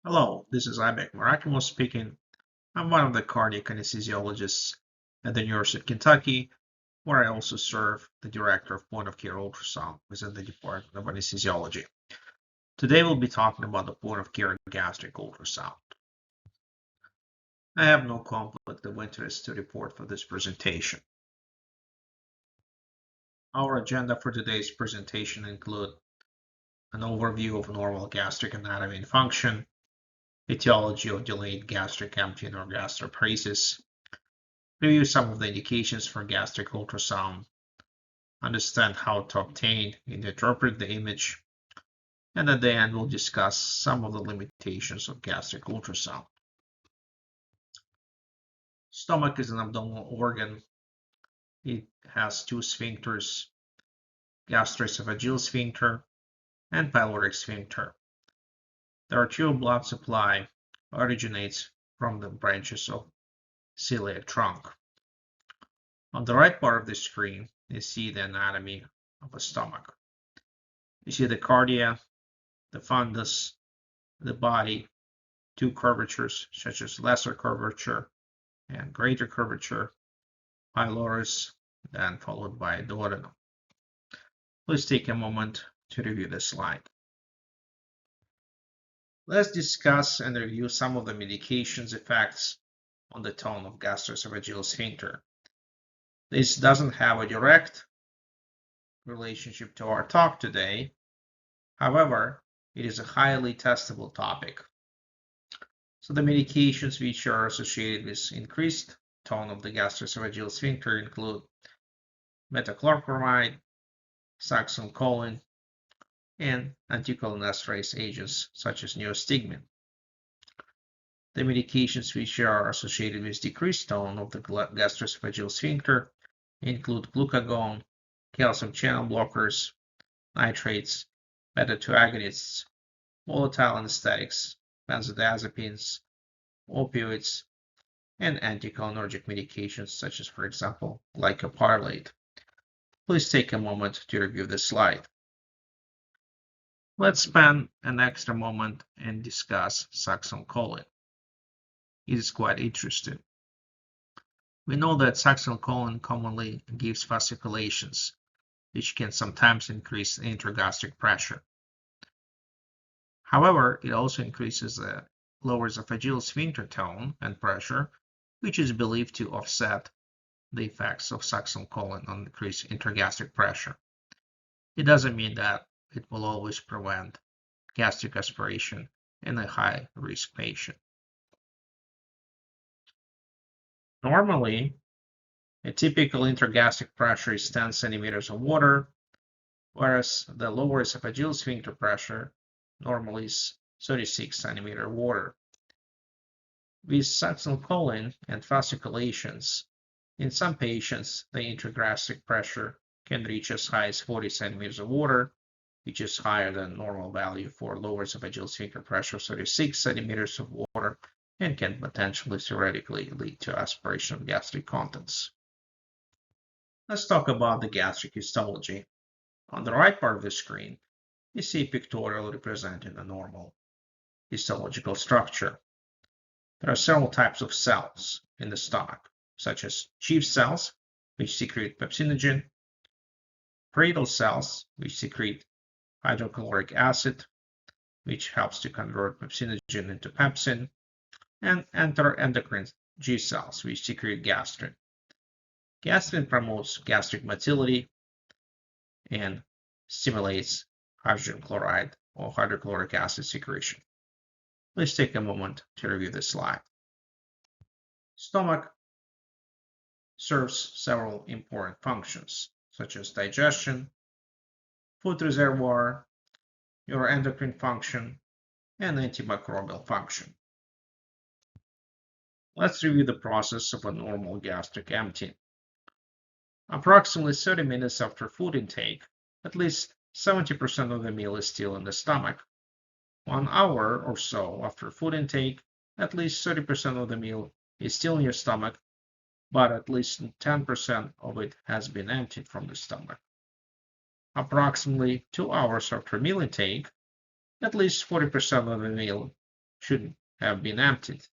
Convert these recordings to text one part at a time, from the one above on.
Hello, this is Mirrakhimov speaking. I'm one of the cardiac anesthesiologists at the University of Kentucky, where I also serve the director of point-of-care ultrasound within the Department of Anesthesiology. Today we'll be talking about the point-of-care gastric ultrasound. I have no conflict of interest to report for this presentation. Our agenda for today's presentation include an overview of normal gastric anatomy and function, etiology of delayed gastric emptying or gastroparesis, review some of the indications for gastric ultrasound, understand how to obtain and interpret the image, and at the end we'll discuss some of the limitations of gastric ultrasound. Stomach is an abdominal organ. It has two sphincters, gastroesophageal sphincter and pyloric sphincter. The arterial blood supply originates from the branches of celiac trunk. On the right part of the screen, you see the anatomy of a stomach. You see the cardia, the fundus, the body, two curvatures such as lesser curvature and greater curvature, pylorus, then followed by duodenum. Please take a moment to review this slide. Let's discuss and review some of the medications effects on the tone of gastroesophageal sphincter. This doesn't have a direct relationship to our talk today. However, it is a highly testable topic. So the medications which are associated with increased tone of the gastroesophageal sphincter include metoclopramide, succinylcholine, and anticholinesterase agents such as neostigmine. The medications which are associated with decreased tone of the gastroesophageal sphincter include glucagon, calcium channel blockers, nitrates, beta-2 agonists, volatile anesthetics, benzodiazepines, opioids, and anticholinergic medications such as, for example, glycopyrrolate. Please take a moment to review this slide. Let's spend an extra moment and discuss succinylcholine. It is quite interesting. We know that succinylcholine commonly gives fasciculations, which can sometimes increase intragastric pressure. However, it also increases the lower esophageal sphincter tone and pressure, which is believed to offset the effects of succinylcholine on increased intragastric pressure. It doesn't mean that it will always prevent gastric aspiration in a high-risk patient. Normally, a typical intragastric pressure is 10 centimeters of water, whereas the lower esophageal sphincter pressure normally is 36 centimeters of water. With succinylcholine and fasciculations, in some patients, the intragastric pressure can reach as high as 40 centimeters of water, which is higher than normal value for lower esophageal sphincter pressure of 36 centimeters of water, and can potentially theoretically lead to aspiration of gastric contents. Let's talk about the gastric histology. On the right part of the screen, you see a pictorial representing a normal histological structure. There are several types of cells in the stomach, such as chief cells, which secrete pepsinogen, parietal cells, which secrete hydrochloric acid, which helps to convert pepsinogen into pepsin, and enteroendocrine G cells, which secrete gastrin. Gastrin promotes gastric motility and stimulates hydrogen chloride or hydrochloric acid secretion. Let's take a moment to review this slide. Stomach serves several important functions, such as digestion, food reservoir, neuroendocrine function, and antimicrobial function. Let's review the process of a normal gastric emptying. Approximately 30 minutes after food intake, at least 70% of the meal is still in the stomach. 1 hour or so after food intake, at least 30% of the meal is still in your stomach, but at least 10% of it has been emptied from the stomach. Approximately 2 hours after meal intake, at least 40% of the meal should have been emptied,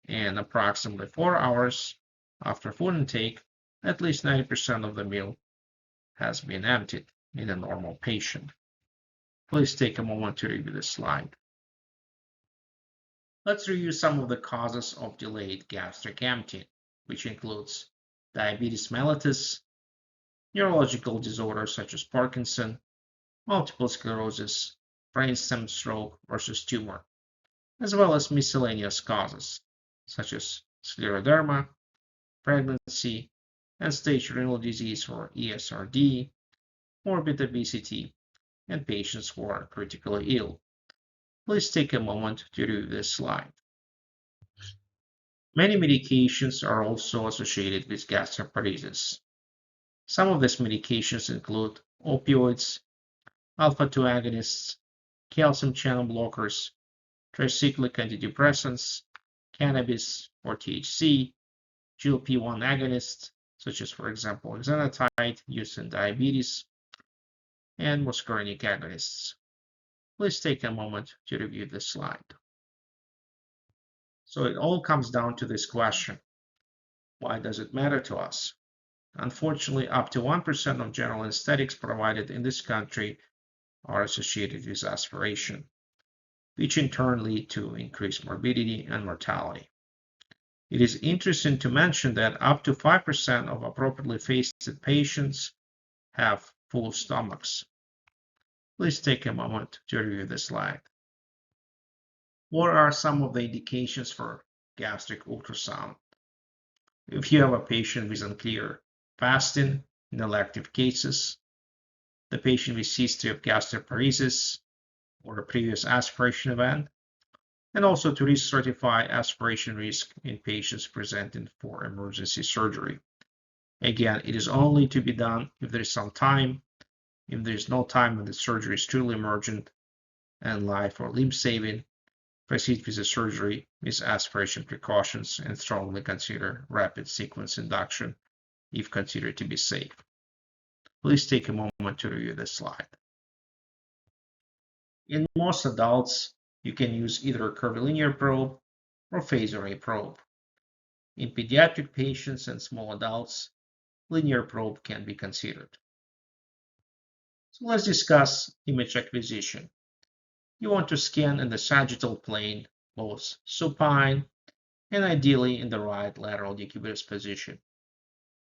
and approximately 4 hours after food intake, at least 90% of the meal has been emptied in a normal patient. Please take a moment to review this slide. Let's review some of the causes of delayed gastric emptying, which includes diabetes mellitus, neurological disorders such as Parkinson, multiple sclerosis, brainstem stroke versus tumor, as well as miscellaneous causes such as scleroderma, pregnancy, end-stage renal disease or ESRD, morbid obesity, and patients who are critically ill. Please take a moment to review this slide. Many medications are also associated with gastroparesis. Some of these medications include opioids, alpha-2 agonists, calcium channel blockers, tricyclic antidepressants, cannabis or THC, GLP-1 agonists, such as, for example, exenatide used in diabetes, and muscarinic agonists. Please take a moment to review this slide. So it all comes down to this question: why does it matter to us? Unfortunately, up to 1% of general anesthetics provided in this country are associated with aspiration, which in turn lead to increased morbidity and mortality. It is interesting to mention that up to 5% of appropriately fasted patients have full stomachs. Please take a moment to review this slide. What are some of the indications for gastric ultrasound? If you have a patient with unclear fasting in elective cases, the patient with history of gastroparesis or a previous aspiration event, and also to recertify aspiration risk in patients presenting for emergency surgery. Again, it is only to be done if there is some time. If there is no time and the surgery is truly emergent and life or limb saving, proceed with the surgery with aspiration precautions and strongly consider rapid sequence induction if considered to be safe. Please take a moment to review this slide. In most adults, you can use either a curvilinear probe or phase array probe. In pediatric patients and small adults, linear probe can be considered. So let's discuss image acquisition. You want to scan in the sagittal plane, both supine and ideally in the right lateral decubitus position.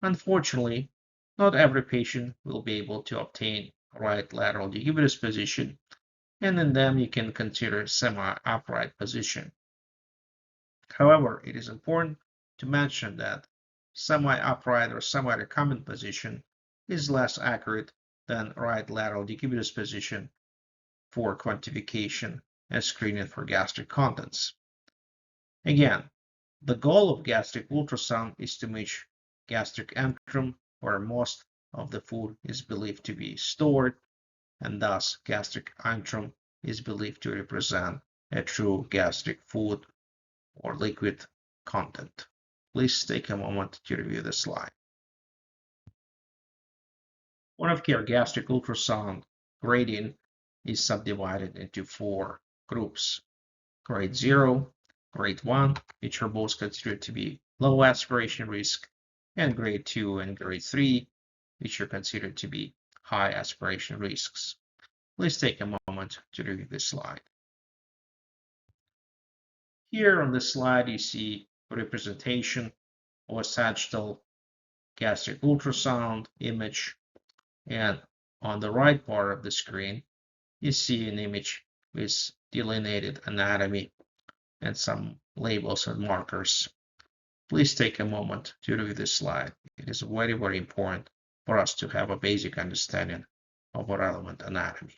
Unfortunately, not every patient will be able to obtain right lateral decubitus position, and in them you can consider semi-upright position. However, it is important to mention that semi-upright or semi-recumbent position is less accurate than right lateral decubitus position for quantification and screening for gastric contents. Again, the goal of gastric ultrasound is to match gastric antrum where most of the food is believed to be stored, and thus gastric antrum is believed to represent a true gastric food or liquid content. Please take a moment to review the slide. Point of care gastric ultrasound grading is subdivided into 4 groups: grade 0, grade 1, which are both considered to be low aspiration risk, and grade 2 and grade 3, which are considered to be high aspiration risks. Please take a moment to review this slide. Here on this slide, you see a representation of a sagittal gastric ultrasound image, and on the right part of the screen, you see an image with delineated anatomy and some labels and markers. Please take a moment to review this slide. It is very, very important for us to have a basic understanding of relevant anatomy.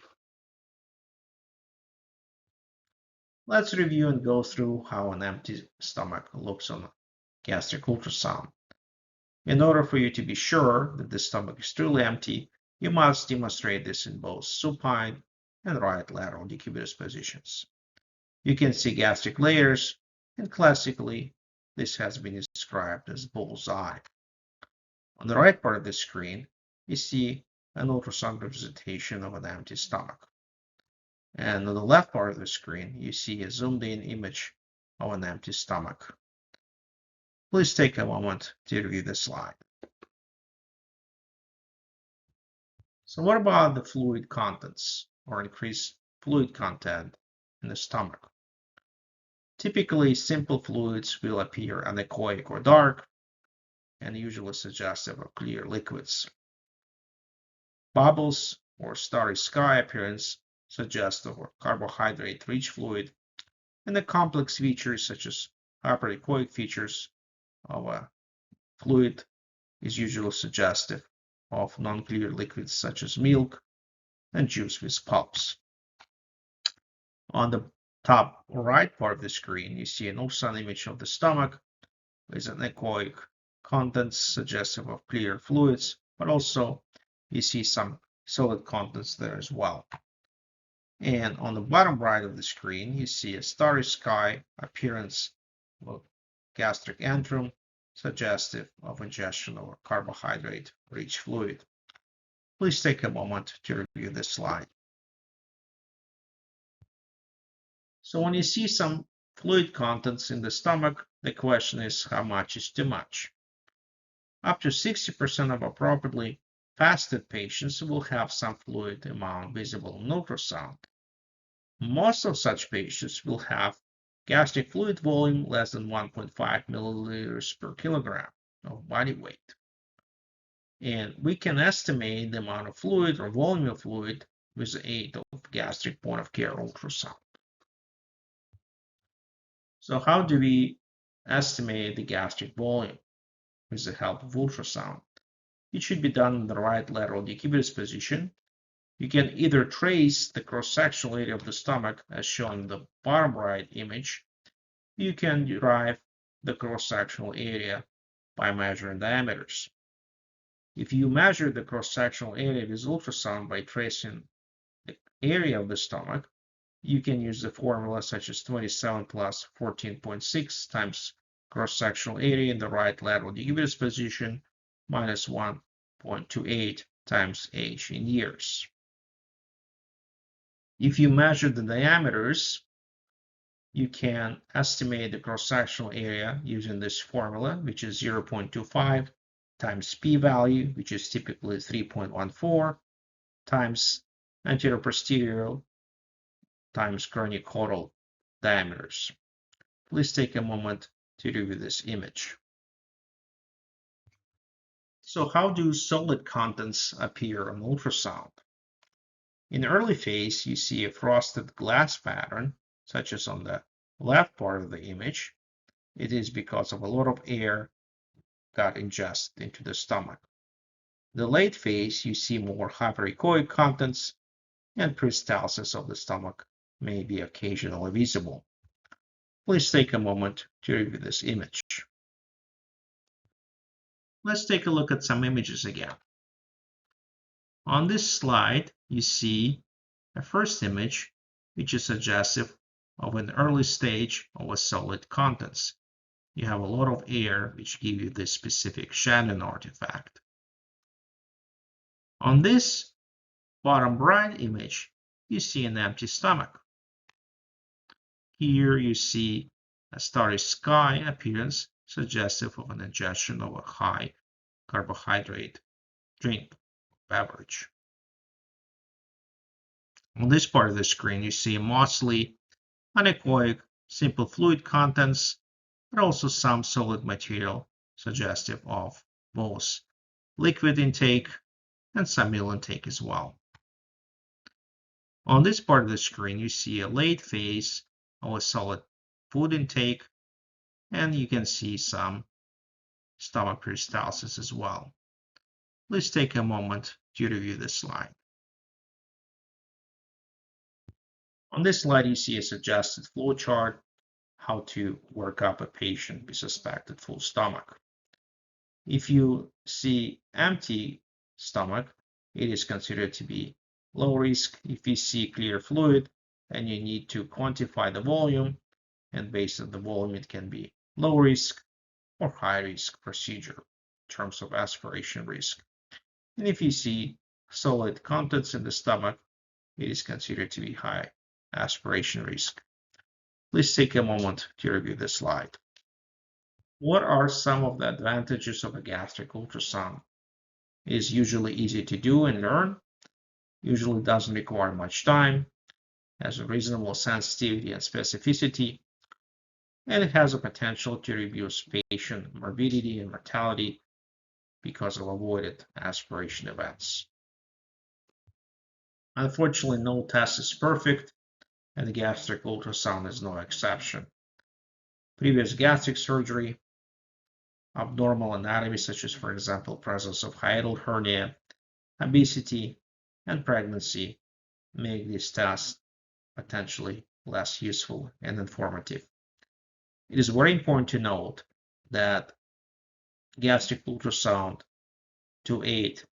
Let's review and go through how an empty stomach looks on gastric ultrasound. In order for you to be sure that the stomach is truly empty, you must demonstrate this in both supine and right lateral decubitus positions. You can see gastric layers, and classically, this has been described as bullseye. On the right part of the screen, you see an ultrasound representation of an empty stomach. And on the left part of the screen, you see a zoomed-in image of an empty stomach. Please take a moment to review the slide. So what about the fluid contents or increased fluid content in the stomach? Typically, simple fluids will appear anechoic or dark and usually suggestive of clear liquids. Bubbles or starry sky appearance suggest of a carbohydrate-rich fluid, and the complex features such as hyperechoic features of a fluid is usually suggestive of non-clear liquids such as milk and juice with pulps. On the top right part of the screen, you see an ultrasound image of the stomach with anechoic contents suggestive of clear fluids, but also you see some solid contents there as well. And on the bottom right of the screen, you see a starry sky appearance of gastric antrum, suggestive of ingestion of a carbohydrate-rich fluid. Please take a moment to review this slide. So when you see some fluid contents in the stomach, the question is how much is too much? Up to 60% of appropriately fasted patients will have some fluid amount visible on ultrasound. Most of such patients will have gastric fluid volume less than 1.5 milliliters per kilogram of body weight. And we can estimate the amount of fluid or volume of fluid with the aid of gastric point-of-care ultrasound. So how do we estimate the gastric volume with the help of ultrasound? It should be done in the right lateral decubitus position. You can either trace the cross-sectional area of the stomach as shown in the bottom right image. You can derive the cross-sectional area by measuring diameters. If you measure the cross-sectional area with ultrasound by tracing the area of the stomach, you can use the formula such as 27 plus 14.6 times cross-sectional area in the right lateral decubitus position minus 1.28 times h in years. If you measure the diameters, you can estimate the cross-sectional area using this formula, which is 0.25 times p-value, which is typically 3.14, times anterior-posterior times craniocaudal diameters. Please take a moment to review this image. So how do solid contents appear on ultrasound? In the early phase, you see a frosted glass pattern, such as on the left part of the image. It is because of a lot of air got ingested into the stomach. In the late phase, you see more hyperechoic contents, and peristalsis of the stomach may be occasionally visible. Please take a moment to review this image. Let's take a look at some images again. On this slide, you see a first image, which is suggestive of an early stage of a solid contents. You have a lot of air, which give you this specific Shannon artifact. On this bottom right image, you see an empty stomach. Here you see a starry sky appearance, suggestive of an ingestion of a high carbohydrate drink, beverage. On this part of the screen, you see mostly anechoic, simple fluid contents, but also some solid material suggestive of both liquid intake and some meal intake as well. On this part of the screen, you see a late phase of a solid food intake, and you can see some stomach peristalsis as well. Please take a moment to review this slide. On this slide, you see a suggested flow chart, how to work up a patient with suspected full stomach. If you see empty stomach, it is considered to be low risk. If you see clear fluid, and you need to quantify the volume, and based on the volume, it can be low risk or high risk procedure in terms of aspiration risk. And if you see solid contents in the stomach, it is considered to be high aspiration risk. Please take a moment to review this slide. What are some of the advantages of a gastric ultrasound? It is usually easy to do and learn, usually doesn't require much time, has a reasonable sensitivity and specificity, and it has a potential to reduce patient morbidity and mortality because of avoided aspiration events. Unfortunately, no test is perfect, and the gastric ultrasound is no exception. Previous gastric surgery, abnormal anatomy such as, for example, presence of hiatal hernia, obesity, and pregnancy make these tests potentially less useful and informative. It is very important to note that gastric ultrasound to aid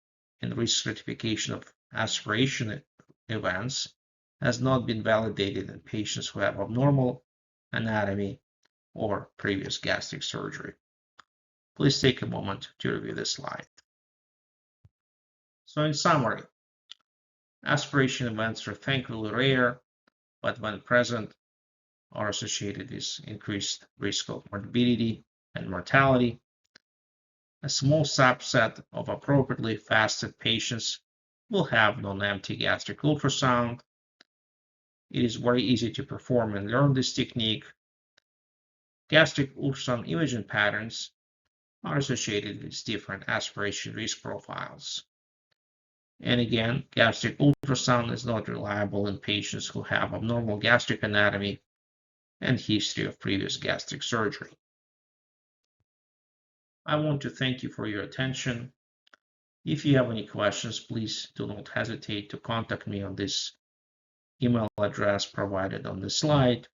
in risk stratification of aspiration events has not been validated in patients who have abnormal anatomy or previous gastric surgery. Please take a moment to review this slide. So in summary, aspiration events are thankfully rare, but when present are associated with increased risk of morbidity and mortality. A small subset of appropriately fasted patients will have non-empty gastric ultrasound. It is very easy to perform and learn this technique. Gastric ultrasound imaging patterns are associated with different aspiration risk profiles. And again, gastric ultrasound is not reliable in patients who have abnormal gastric anatomy and history of previous gastric surgery. I want to thank you for your attention. If you have any questions, please do not hesitate to contact me on this email address provided on the slide.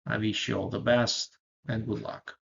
I wish you all the best and good luck.